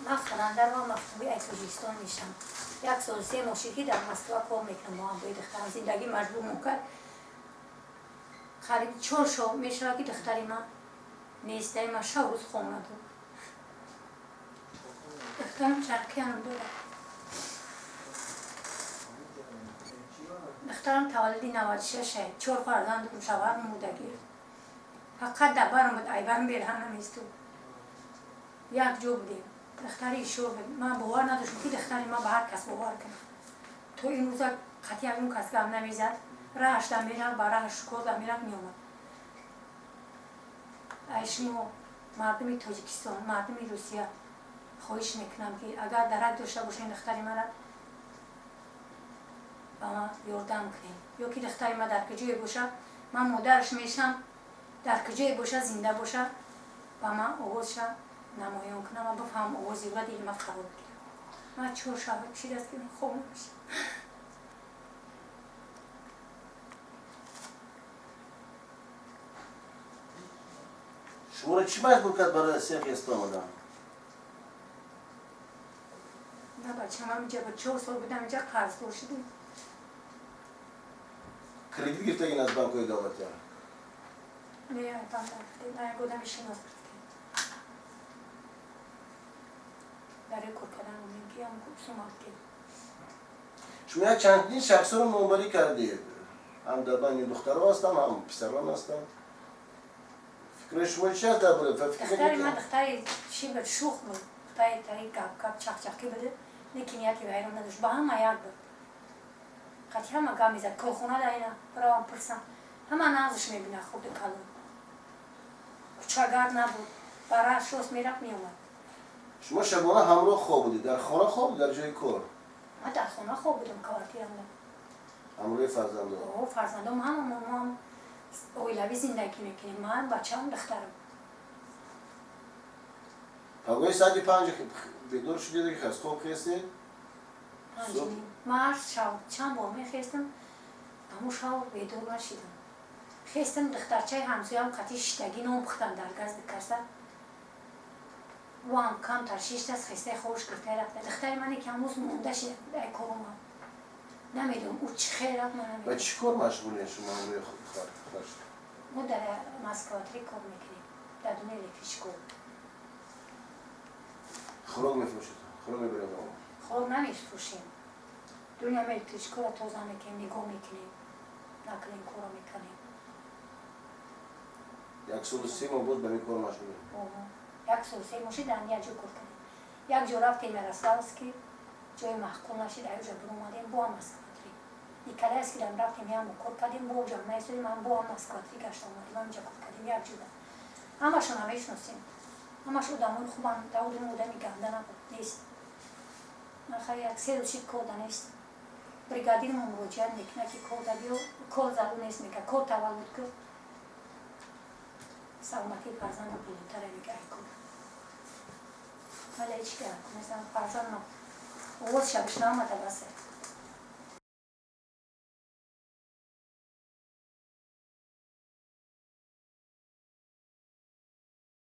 من خواننده و مکتوبی ایتوجیستان میشم. 1 سال 3 ماه در مسکو کار میکنم. با هم باید دخترم زندگی مجبور میکرد. خرید 4 شو میشه که دختری من نیسته ما شو روز خونه دو. دخترم چرکی هم داره. دخترم تولدی 96 4 فرزند دارم شوهرم مودگی. فقط دبرم بود ایبرم بیرهن نمیستو. یک جو بودیم. دختری شو بود. من باور نداشتم که دختری من به هر کس باور کنم. تو این روزا خطی اون کس گم نمیزد. راهش دم میرم با راهش کوزا میرم میومد. شما مردمی تاجیکستان مردمی روسیه خواهش میکنم که اگر درک داشته باشین دختری من با ما یاردم کنین یا که دختری من در کجای باشه من مادرش میشم در کجای باشه زنده باشه با من آوازش نمایان کنم و بفهم آوازی و دیگه من قبول کنم. من 4 شب کشید است که خوب نمیشه. شما را چی مجبور کرد برای سیاق آمدن؟ نه بچه من اینجا با 4 سال بودم اینجا قرض دار شدیم. کردیت گرفتگین از بانک‌های دولتی؟ نه من گفتم شناس برای کار کردن میگی هم سومات که شما یک چندین شخص رو نامبری کردید. هم در بین دخترها هستن هم پسران هستن. فکر شما چی هست درباره دختری من دختری چی بود شوخ بود. دختری گپ چخچخی بده. نکنیتی به ایران نداشت. با همه یک بود. خطی همه گم میزد. کلخونه در اینا برام پرسن. همه نازش میبینه خود کلون. کوچه‌گرد نبود. برای شوست میرفت میومد. شما شبانه همراه خواب بودید؟ در خانه خواب بود در جای کار؟ من در خانه خواب بودم کار کردم. همراه فرزندان؟ فرزندان هم اویلوی زندگی میکنیم. من بچه‌ام دخترم. پگاه ساعت 5 بیدار شدید که از خواب خیستید؟ 5 من چند بار میخیستم اما شب بیدار نشدم. خیستم دخترچه همسایه‌ام قطعی شتگی نام بختن در گاز بکرسن و هم کم تر 6 دست خیسته خوش گرفته رفته. دختر من که امروز مونده شده در کرونا نمیدونم او چه خیر رفت من نمیدونم. و چی کار مشغولی شما روی خود؟ ما در مسکواتری کار میکنیم در دونه الکتریشکو. خوراک میفروشید؟ خوراک میبرید آقا؟ خوراک نمیفروشیم. دنیا الکتریشکو را توزیع میکنیم نگاه میکنیم نکنیم کارا میکنیم. 1 سال و 3 ماه بود به این کار مشغولید؟ 1 سال 3 ماه در یک جا کار کنیم. یک جا رفتیم رساس که جای محکوم نشد اینجا برو اومدیم با هم مسکواتری. یک کله است که رفتیم هم کار کردیم با جامعه سوی من با هم مسکواتری گشت اومدیم اینجا کار کردیم یک جا. همشون هم میشناسیم. همش آدمای خوبن. داودون آدمی گنده نبود نیست. من خیلی یک 3 روزی کار نیست. بریگادیر مراجعه میکنه که کار دادی و کار زدو نیست میکنه. کار تولد کرد. سلامتی فرزند بلندتر میگه کار. ولی هیچ کار مثلا فرزند آواز شبش نامده بسه.